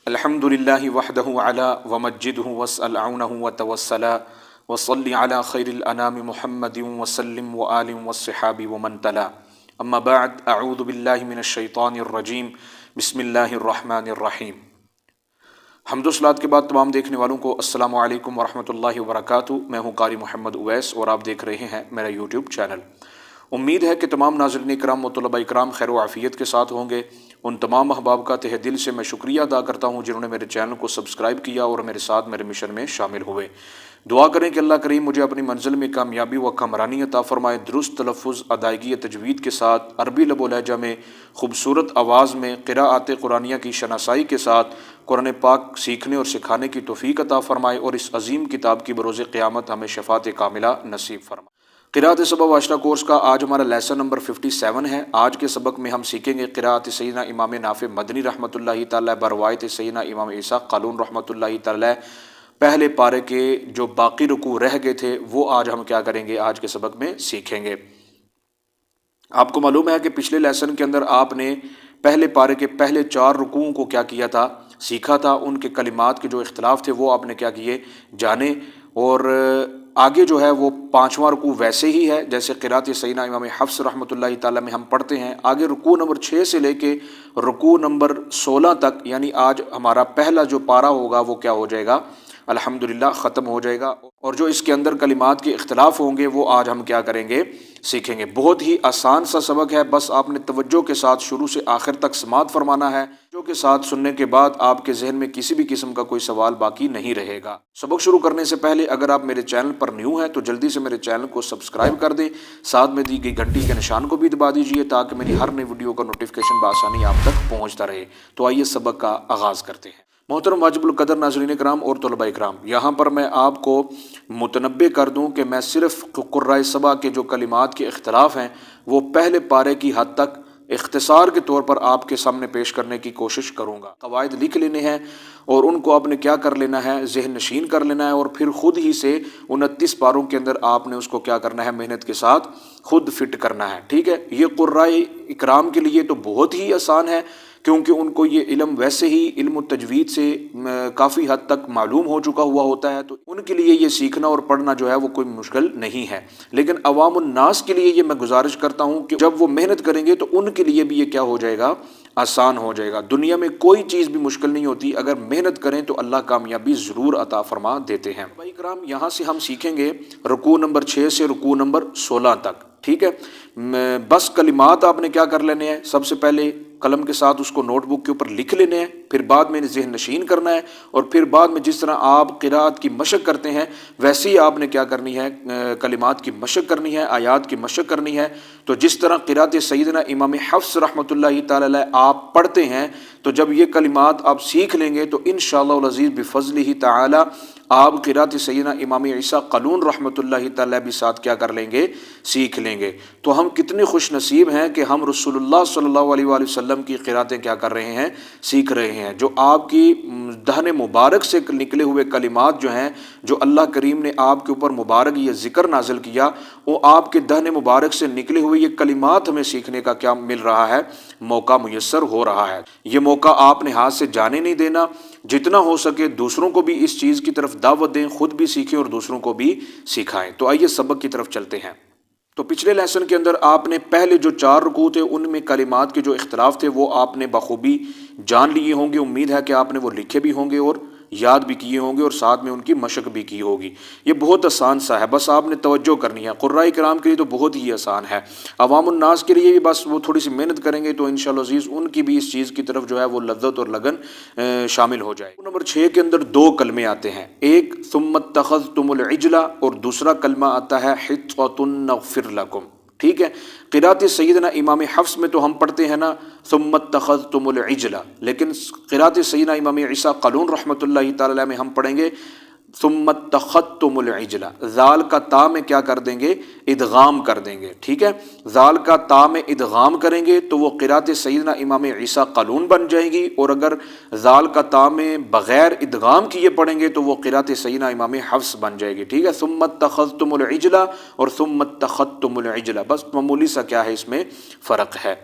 الحمدللہ وحدہ علی ومجدہ واسأل عونہ وتوسلا وصلی علی خیر الانام محمد وسلم وآل والصحاب ومن تلا اما بعد اعوذ باللہ من الشیطان الرجیم بسم اللہ الرحمن الرحیم۔ حمد و صلوات کے بعد تمام دیکھنے والوں کو السلام علیکم ورحمۃ اللہ وبرکاتہ۔ میں ہوں قاری محمد اویس اور آپ دیکھ رہے ہیں میرا یوٹیوب چینل۔ امید ہے کہ تمام ناظرین اکرام و طلباء اکرام خیر و عافیت کے ساتھ ہوں گے۔ ان تمام احباب کا تہ دل سے میں شکریہ ادا کرتا ہوں جنہوں نے میرے چینل کو سبسکرائب کیا اور میرے ساتھ میرے مشن میں شامل ہوئے۔ دعا کریں کہ اللہ کریم مجھے اپنی منزل میں کامیابی و کامرانی عطا فرمائے، درست تلفظ، ادائیگی تجوید کے ساتھ، عربی لب و لہجہ میں، خوبصورت آواز میں، قراءات قرآنیہ کی شناسائی کے ساتھ قرآن پاک سیکھنے اور سکھانے کی توفیق عطا فرمائے اور اس عظیم کتاب کی بروز قیامت ہمیں شفاعت کاملہ نصیب فرمائے۔ قراءت سبع و عشرہ کورس کا آج ہمارا لیسن نمبر 57 ہے۔ آج کے سبق میں ہم سیکھیں گے قراءت سیدنا امام نافع مدنی رحمۃ اللہ تعالی بروایت سیدنا امام عیسیٰ قالون رحمۃ اللہ تعالی پہلے پارے کے جو باقی رکوع رہ گئے تھے وہ آج ہم کیا کریں گے، آج کے سبق میں سیکھیں گے۔ آپ کو معلوم ہے کہ پچھلے لیسن کے اندر آپ نے پہلے پارے کے پہلے 4 رکوعوں کو کیا کیا تھا، سیکھا تھا۔ ان کے کلمات کے جو اختلاف تھے وہ آپ نے کیا کیے، جانے۔ اور آگے جو ہے وہ 5واں رکوع ویسے ہی ہے جیسے قراءت سیدنا امام حفص رحمۃ اللہ تعالی میں ہم پڑھتے ہیں۔ آگے رکوع نمبر 6 سے لے کے رکوع نمبر 16 تک، یعنی آج ہمارا پہلا جو پارہ ہوگا وہ کیا ہو جائے گا، الحمدللہ ختم ہو جائے گا۔ اور جو اس کے اندر کلمات کے اختلاف ہوں گے وہ آج ہم کیا کریں گے، سیکھیں گے۔ بہت ہی آسان سا سبق ہے، بس آپ نے توجہ کے ساتھ شروع سے آخر تک سماعت فرمانا ہے۔ توجہ کے ساتھ سننے کے بعد آپ کے ذہن میں کسی بھی قسم کا کوئی سوال باقی نہیں رہے گا۔ سبق شروع کرنے سے پہلے اگر آپ میرے چینل پر نیو ہیں تو جلدی سے میرے چینل کو سبسکرائب کر دیں، ساتھ میں دی گئی گھنٹی کے نشان کو بھی دبا دیجیے تاکہ میری ہر نئی ویڈیو کا نوٹیفیکیشن بآسانی آپ تک پہنچتا رہے۔ تو آئیے سبق کا آغاز کرتے ہیں۔ محترم واجب القدر ناظرین کرام اور طلباء کرام، یہاں پر میں آپ کو متنبہ کر دوں کہ میں صرف قرۂ سبع کے جو کلمات کے اختلاف ہیں وہ پہلے پارے کی حد تک اختصار کے طور پر آپ کے سامنے پیش کرنے کی کوشش کروں گا۔ قواعد لکھ لینے ہیں اور ان کو آپ نے کیا کر لینا ہے، ذہن نشین کر لینا ہے، اور پھر خود ہی سے 29 پاروں کے اندر آپ نے اس کو کیا کرنا ہے، محنت کے ساتھ خود فٹ کرنا ہے، ٹھیک ہے۔ یہ قرۂ اکرام کے لیے تو بہت ہی آسان ہے کیونکہ ان کو یہ علم ویسے ہی علم التجوید سے کافی حد تک معلوم ہو چکا ہوا ہوتا ہے، تو ان کے لیے یہ سیکھنا اور پڑھنا جو ہے وہ کوئی مشکل نہیں ہے۔ لیکن عوام الناس کے لیے یہ میں گزارش کرتا ہوں کہ جب وہ محنت کریں گے تو ان کے لیے بھی یہ کیا ہو جائے گا، آسان ہو جائے گا۔ دنیا میں کوئی چیز بھی مشکل نہیں ہوتی، اگر محنت کریں تو اللہ کامیابی ضرور عطا فرما دیتے ہیں۔ بھائی کرام، یہاں سے ہم سیکھیں گے رکوع نمبر 6 سے رکوع نمبر 16 تک، ٹھیک ہے۔ بس کلمات آپ نے کیا کر لینے ہیں، سب سے پہلے قلم کے ساتھ اس کو نوٹ بک کے اوپر لکھ لینے ہیں، پھر بعد میں ذہن نشین کرنا ہے، اور پھر بعد میں جس طرح آپ قراءت کی مشق کرتے ہیں ویسے ہی آپ نے کیا کرنی ہے، کلمات کی مشق کرنی ہے، آیات کی مشق کرنی ہے۔ تو جس طرح قراءت سیدنا امام حفص رحمۃ اللہ تعالی علیہ آپ پڑھتے ہیں، تو جب یہ کلمات آپ سیکھ لیں گے تو انشاءاللہ العزیز بفضلہ تعالی آپ قراءت سیدنا امام عیسیٰ قالون رحمۃ اللہ تعالی بھی ساتھ کیا کر لیں گے، سیکھ لیں گے۔ تو ہم کتنے خوش نصیب ہیں کہ ہم رسول اللہ صلی اللہ علیہ وآلہ وسلم کی قراءتیں کیا کر رہے ہیں، سیکھ رہے ہیں۔ جو آپ کی دہن مبارک سے نکلے ہوئے کلمات جو ہیں، جو اللہ کریم نے آپ کے اوپر مبارک یہ ذکر نازل کیا، وہ آپ کے دہن مبارک سے نکلے ہوئے یہ کلمات ہمیں سیکھنے کا کیا مل رہا ہے، موقع میسر ہو رہا ہے۔ یہ موقع آپ نے ہاتھ سے جانے نہیں دینا، جتنا ہو سکے دوسروں کو بھی اس چیز کی طرف دعوت دیں، خود بھی سیکھیں اور دوسروں کو بھی سکھائیں۔ تو آئیے سبق کی طرف چلتے ہیں۔ تو پچھلے لیسن کے اندر آپ نے پہلے جو 4 رکوع تھے ان میں کلمات کے جو اختلاف تھے وہ آپ نے بخوبی جان لیے ہوں گے۔ امید ہے کہ آپ نے وہ لکھے بھی ہوں گے اور یاد بھی کیے ہوں گے اور ساتھ میں ان کی مشق بھی کی ہوگی۔ یہ بہت آسان سا ہے، بس آپ نے توجہ کرنی ہے۔ قرآن کرام کے لیے تو بہت ہی آسان ہے، عوام الناس کے لیے بھی بس وہ تھوڑی سی محنت کریں گے تو انشاءاللہ عزیز ان کی بھی اس چیز کی طرف جو ہے وہ لذت اور لگن شامل ہو جائے۔ نمبر 6 کے اندر 2 کلمے آتے ہیں، ایک ثم اتخذتم العجل اور دوسرا کلمہ آتا ہے حطۃ نغفر لکم، ٹھیک ہے۔ قراءت سیدنا امام حفص میں تو ہم پڑھتے ہیں نا ثم اتخذتم العجل، لیکن قراءت سیدنا امام عیسیٰ قالون رحمۃ اللہ تعالی میں ہم پڑھیں گے ثم اتخذتم العجل، ذال کا تا میں کیا کر دیں گے، ادغام کر دیں گے، ٹھیک ہے۔ ذال کا تا میں ادغام کریں گے تو وہ قراءت سیدنا امام عیسیٰ قالون بن جائے گی، اور اگر ذال کا تا میں بغیر ادغام کیے پڑھیں گے تو وہ قراءت سیدنا امام حفص بن جائے گی، ٹھیک ہے۔ ثم اتخذتم العجل اور ثم اتخذتم العجل، بس معمولی سا کیا ہے اس میں فرق ہے۔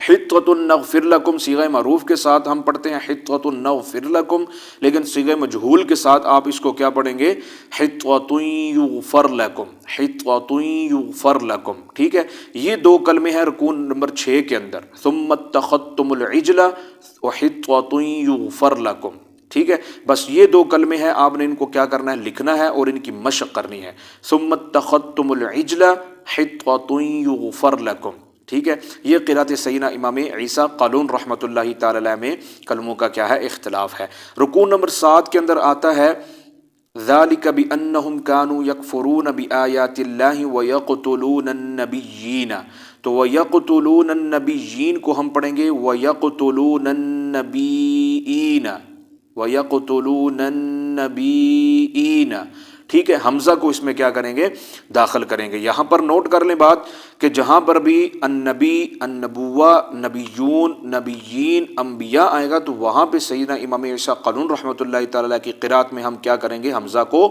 حطۃ نغفر لکم صیغہ معروف کے ساتھ ہم پڑھتے ہیں حطۃ نغفر لکم، لیکن صیغہ مجہول کے ساتھ آپ اس کو کیا پڑھیں گے؟ حطۃ یغفر لکم، حطۃ یغفر لکم، ٹھیک ہے۔ یہ دو کلمے ہیں رکوع نمبر 6 کے اندر، ثم اتخذتم العجل وحطۃ یغفر لکم، ٹھیک ہے۔ بس یہ دو کلمے ہیں، آپ نے ان کو کیا کرنا ہے؟ لکھنا ہے اور ان کی مشق کرنی ہے۔ ثم اتخذتم العجل حطۃ یغفر لکم، ٹھیک ہے۔ یہ قرأت سیدنا امام عیسیٰ قالون رحمۃ اللہ تعالی علیہ میں کلموں کا کیا ہے؟ اختلاف ہے۔ رکوع نمبر 7 کے اندر آتا ہے ذَلِكَ بِأَنَّهُمْ كَانُوا يَكْفُرُونَ بِآيَاتِ اللَّهِ وَيَقْتُلُونَ النَّبِيِّينَ، تو وَيَقْتُلُونَ النَّبِيِّينَ کو ہم پڑھیں گے وَيَقْتُلُونَ النَّبِيِّينَ، وَيَقْتُلُونَ النَّبِيِّينَ، ٹھیک ہے۔ حمزہ کو اس میں کیا کریں گے؟ داخل کریں گے۔ یہاں پر نوٹ کر لیں بات کہ جہاں پر بھی النبی، النبوہ، نبیون، نبیین، انبیاء آئے گا تو وہاں پہ سیدنا امام عیسیٰ قانون رحمۃ اللہ تعالیٰ کی قرات میں ہم کیا کریں گے؟ حمزہ کو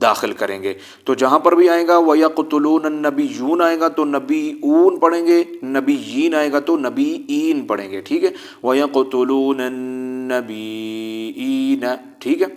داخل کریں گے۔ تو جہاں پر بھی آئے گا وَيَقْتُلُونَ النَّبِيُّونَ آئے گا تو نبیون پڑھیں گے، نبیین آئے گا تو نبیین پڑھیں گے، ٹھیک ہے۔ وَيَقْتُلُونَ النَّبِيِّينَ، ٹھیک ہے،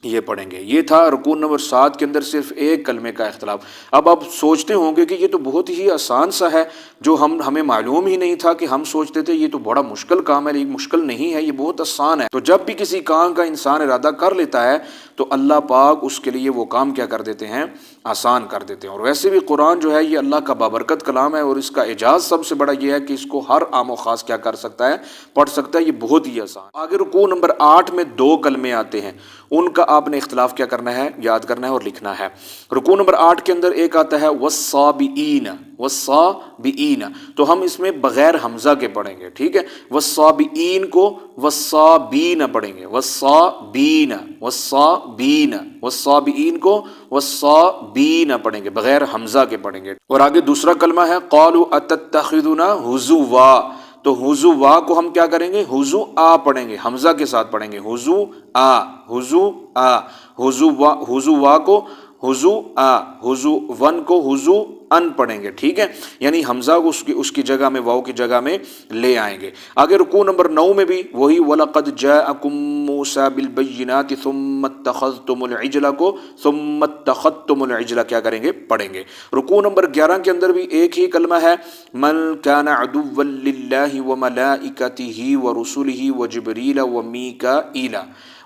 یہ پڑھیں گے۔ یہ تھا رکوع نمبر 7 کے اندر صرف ایک کلمے کا اختلاف۔ اب آپ سوچتے ہوں گے کہ یہ تو بہت ہی آسان سا ہے، جو ہمیں معلوم ہی نہیں تھا، کہ ہم سوچتے تھے یہ تو بڑا مشکل کام ہے، یہ مشکل نہیں ہے، یہ بہت آسان ہے۔ تو جب بھی کسی کام کا انسان ارادہ کر لیتا ہے تو اللہ پاک اس کے لیے وہ کام کیا کر دیتے ہیں؟ آسان کر دیتے ہیں۔ اور ویسے بھی قرآن جو ہے یہ اللہ کا بابرکت کلام ہے، اور اس کا اعجاز سب سے بڑا یہ ہے کہ اس کو ہر عام و خاص کیا کر سکتا ہے؟ پڑھ سکتا ہے۔ یہ بہت ہی آسان۔ آگے رکوع نمبر 8 میں 2 کلمے آتے ہیں، ان کا آپ نے اختلاف کیا کرنا ہے؟ یاد کرنا ہے اور لکھنا ہے۔ رکوع نمبر 8 کے اندر ایک آتا ہے والصابئین، والصابئین، تو ہم اس میں بغیر حمزہ کے پڑھیں گے، ٹھیک ہے۔ والصابئین کو والصابین پڑھیں گے، والصابین، والصابین، والصابئین کو والصابین پڑھیں گے، بغیر حمزہ کے پڑھیں گے۔ اور آگے دوسرا کلمہ ہے قالوا اتتخذنا ہزوا، تو ہزوا کو ہم کیا کریں گے؟ ہزوا پڑھیں گے، حمزہ کے ساتھ پڑھیں گے، ہزوا، ہزوا، ہزوا کو ہزوا، ہزون کو ہزوان پڑھیں گے، ٹھیک ہے۔ یعنی حمزہ کو اس کی جگہ میں، واو کی جگہ میں لے آئیں گے۔ آگے رکوع نمبر 9 میں بھی وہی وَلَقَدْ جَاءَكُم مُوسَىٰ بِالْبَيِّنَاتِ ثُمَّ اتَّخَذْتُمُ الْعِجْلَ کو ثُمَّ اتَّخَذْتُمُ الْعِجْلَ کیا کریں گے؟ پڑھیں گے۔ رکوع نمبر 11 کے اندر بھی ایک ہی کلمہ ہے مَن كَانَ عَدُوًّا لِلَّهِ وَمَلَائِكَتِهِ وَرُسُلِهِ وَجِبْرِيلَ وَمِيكَائِيلَ،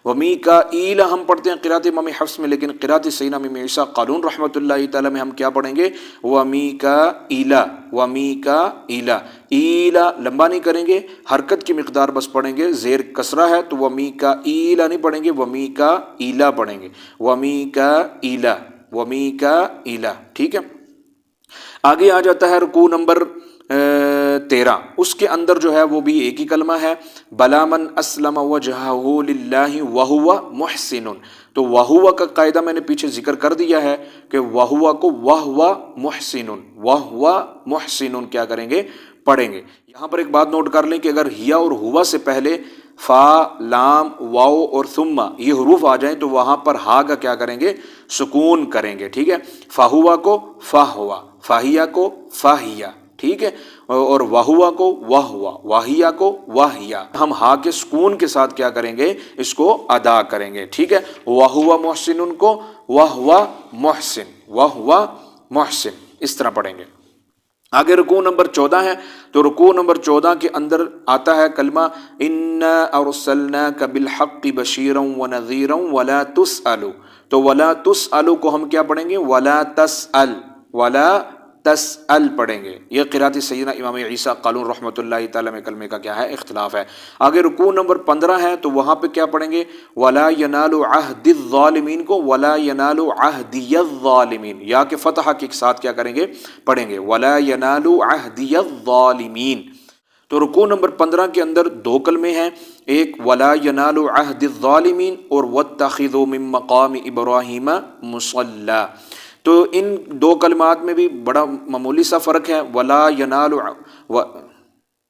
وَمِيكَائِيلَ ہم پڑھتے ہیں قرأت امام حفص میں، لیکن قرأت سیدنا امام عیسیٰ قالون رحمۃ اللہ تعالیٰ میں ہم کیا پڑھیں گے؟ وَمِيكَائِيلَ، وَمِيكَائِيلَ، ایلا لمبا نہیں کریں گے، حرکت کی مقدار بس پڑھیں گے، زیر کسرہ ہے تو وَمِيكَائِيلَ نہیں پڑھیں گے، وَمِيكَائِيلَ پڑھیں گے، وَمِيكَائِيلَ، وَمِيكَائِيلَ، ٹھیک ہے۔ آگے آ جاتا ہے رکوع نمبر 13، اس کے اندر جو ہے وہ بھی ایک ہی کلمہ ہے بَلَا مَنْ أَسْلَمَ وَجْهَهُ لِلَّهِ وَهُوَ مُحْسِنٌ، تو وَهُوَ کا قاعدہ میں نے پیچھے ذکر کر دیا ہے کہ وَهُوَ کو وَهُوَ مُحْسِنٌ، وَهُوَ مُحْسِنٌ کیا کریں گے؟ پڑھیں گے۔ یہاں پر ایک بات نوٹ کر لیں کہ اگر ہیا اور ہوا سے پہلے فا، لام، واو اور ثم یہ حروف آ جائیں تو وہاں پر ہا کا کیا کریں گے؟ سکون کریں گے، ٹھیک ہے۔ فاہوا کو فاہوا، فاہیا کو فاہیا، ٹھیک ہے، اور واہوا کو واہوا، واہیا کو واہیا، ہم ہا کے سکون کے ساتھ کیا کریں گے؟ اس کو ادا کریں گے، ٹھیک ہے۔ واہوا محسن کو واہوا محسن، واہوا محسن، اس طرح پڑھیں گے۔ آگے رکوع نمبر 14 ہے، تو رکوع نمبر 14 کے اندر آتا ہے کلمہ اِنَّا أَرْسَلْنَاكَ بِالْحَقِّ بَشِيرًا وَنَذِيرًا وَلَا تُسْأَلُ، تو وَلَا تُسْأَلُ کو ہم کیا پڑھیں گے؟ وَلَا تَسْأَلْ، وَلَا تسأل پڑھیں گے۔ یہ قرأت سیدنا امام عیسیٰ قالون رحمۃ اللہ تعالیٰ میں کلمے کا کیا ہے؟ اختلاف ہے۔ آگے رکوع نمبر 15 ہے تو وہاں پہ کیا پڑھیں گے؟ وَلَا يَنَالُ عَهْدِ الظَّالِمِينَ کو وَلَا يَنَالُ عَهْدِيَ الظَّالِمِينَ، یا کہ فتحہ کے ساتھ کیا کریں گے؟ پڑھیں گے وَلَا يَنَالُ عَهْدِيَ الظَّالِمِينَ۔ تو رکوع نمبر 15 کے اندر 2 کلمے ہیں، ایک وَلَا يَنَالُ عَهْدِ الظَّالِمِينَ اور وَاتَّخِذُوا مِن مَّقَامِ إِبْرَاهِيمَ مُصَلًّى۔ تو ان 2 کلمات میں بھی بڑا معمولی سا فرق ہے۔ وَلَا يَنَالُ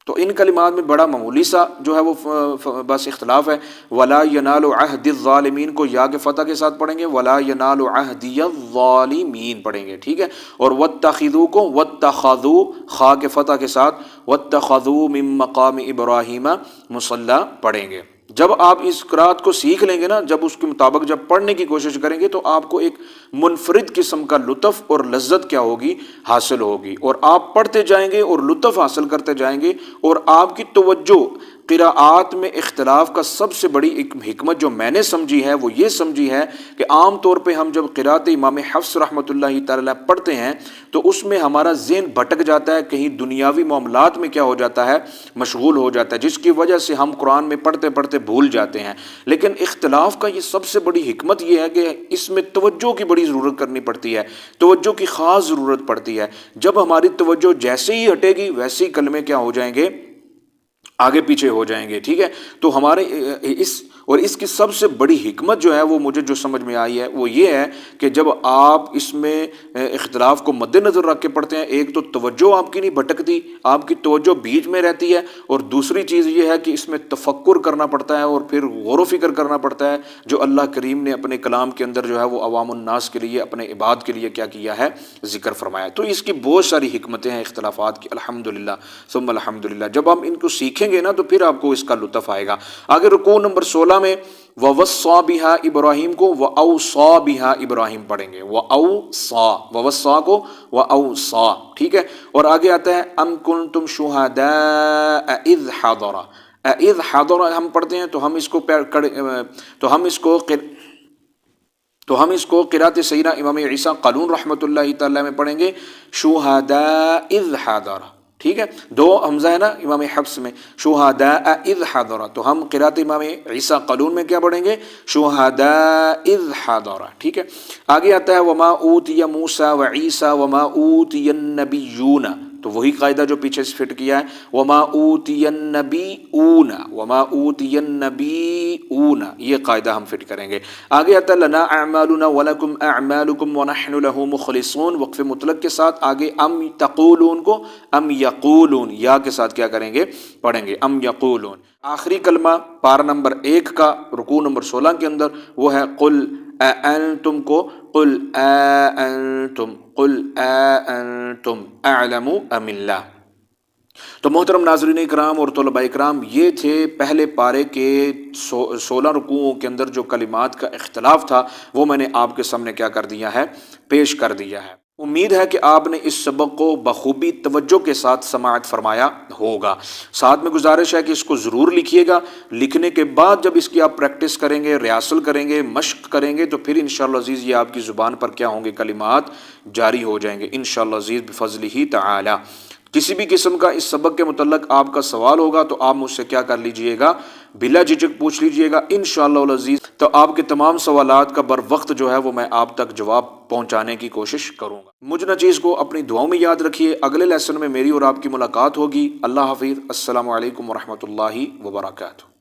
تو ان کلمات میں بڑا معمولی سا جو ہے وہ بس اختلاف ہے. ولا ینال عہد الظالمین کو یا کے فتح کے ساتھ پڑھیں گے، ولا ینال عہدی الظالمین پڑھیں گے، ٹھیک ہے. اور واتخذوا کو واتخذوا خا کے فتح کے ساتھ واتخذوا من مقام ابراہیم مصلی پڑھیں گے. جب آپ اس قرات کو سیکھ لیں گے نا، جب اس کے مطابق جب پڑھنے کی کوشش کریں گے تو آپ کو ایک منفرد قسم کا لطف اور لذت کیا ہوگی، حاصل ہوگی. اور آپ پڑھتے جائیں گے اور لطف حاصل کرتے جائیں گے، اور آپ کی توجہ قراءات میں اختلاف کا سب سے بڑی ایک حکمت جو میں نے سمجھی ہے وہ یہ سمجھی ہے کہ عام طور پہ ہم جب قراءت امام حفص رحمۃ اللہ تعالی پڑھتے ہیں تو اس میں ہمارا ذہن بھٹک جاتا ہے، کہیں دنیاوی معاملات میں کیا ہو جاتا ہے، مشغول ہو جاتا ہے، جس کی وجہ سے ہم قرآن میں پڑھتے پڑھتے بھول جاتے ہیں. لیکن اختلاف کا یہ سب سے بڑی حکمت یہ ہے کہ اس میں توجہ کی بڑی ضرورت کرنی پڑتی ہے، توجہ کی خاص ضرورت پڑتی ہے. جب ہماری توجہ جیسے ہی ہٹے گی ویسے ہی کلمے کیا ہو جائیں گے، آگے پیچھے ہو جائیں گے، ٹھیک ہے. تو ہمارے اس کی سب سے بڑی حکمت جو ہے وہ مجھے جو سمجھ میں آئی ہے وہ یہ ہے کہ جب آپ اس میں اختلاف کو مد نظر رکھ کے پڑھتے ہیں، ایک تو توجہ آپ کی نہیں بھٹکتی، آپ کی توجہ بیچ میں رہتی ہے، اور دوسری چیز یہ ہے کہ اس میں تفکر کرنا پڑتا ہے اور پھر غور و فکر کرنا پڑتا ہے جو اللہ کریم نے اپنے کلام کے اندر جو ہے وہ عوام الناس کے لیے، اپنے عباد کے لیے کیا کیا ہے، ذکر فرمایا. تو اس کی بہت ساری حکمتیں ہیں اختلافات کی، الحمدللہ ثم الحمدللہ. جب ہم ان کو سیکھیں گے نا تو پھر آپ کو اس کا لطف آئے گا. آگے رکوع نمبر 16 میں وَوَصَّى بِهَا ابراہیم کو وَأَوْصَى بِهَا ابراہیم پڑھیں گے. وَوَصَّى کو وَأَوْصَى، ٹھیک ہے. اور آگے آتا ہے أَمْ كُنْتُمْ شُهَدَاءَ إِذْ حَضَرَ. اذ حضر ہم پڑھتے ہیں تو ہم اس کو قرات سیدنا امام عیسیٰ قالون رحمۃ اللہ تعالی میں پڑھیں گے شہداء اذ حضر، ٹھیک ہے. دو حمزہ ہے نا امام حفص میں، شہداء اذ حضر. تو ہم قرات امام عیسیٰ قالون میں کیا پڑھیں گے، شہداء اذ حضر، ٹھیک ہے. آگے آتا ہے وما اوتی موسیٰ وعیسیٰ وما اوتی النبیون. تو وہی قاعدہ جو پیچھے سے فٹ کیا ہے، وما اوتی النبیون، وما اوتی النبیون، یہ قاعدہ ہم فٹ کریں گے. آگے آتا ہے لنا اعمالنا ولکم اعمالکم ونحن له مخلصون، وقف مطلق کے ساتھ. آگے ام تقولون کو ام یقولون یا کے ساتھ کیا کریں گے، پڑھیں گے ام یقولون. آخری کلمہ پارہ نمبر 1 کا رکوع نمبر 16 کے اندر وہ ہے قل اانتم کو قل اانتم اعلم ام اللہ. تو محترم ناظرین اکرام اور طلباء اکرام، یہ تھے پہلے پارے کے 16 رکوعوں کے اندر جو کلمات کا اختلاف تھا وہ میں نے آپ کے سامنے کیا کر دیا ہے، پیش کر دیا ہے. امید ہے کہ آپ نے اس سبق کو بخوبی توجہ کے ساتھ سماعت فرمایا ہوگا. ساتھ میں گزارش ہے کہ اس کو ضرور لکھیے گا. لکھنے کے بعد جب اس کی آپ پریکٹس کریں گے، ریاسل کریں گے، مشق کریں گے تو پھر انشاءاللہ عزیز یہ آپ کی زبان پر کیا ہوں گے، کلمات جاری ہو جائیں گے انشاءاللہ عزیز بفضلہ تعالی. کسی بھی قسم کا اس سبق کے متعلق آپ کا سوال ہوگا تو آپ مجھ سے کیا کر لیجئے گا، بلا جھجک پوچھ لیجئے گا انشاءاللہ العزیز. تو آپ کے تمام سوالات کا بر وقت جو ہے وہ میں آپ تک جواب پہنچانے کی کوشش کروں گا. مجھ نچیز کو اپنی دعاؤں میں یاد رکھیے. اگلے لیسن میں میری اور آپ کی ملاقات ہوگی. اللہ حافظ. السلام علیکم ورحمۃ اللہ وبرکاتہ.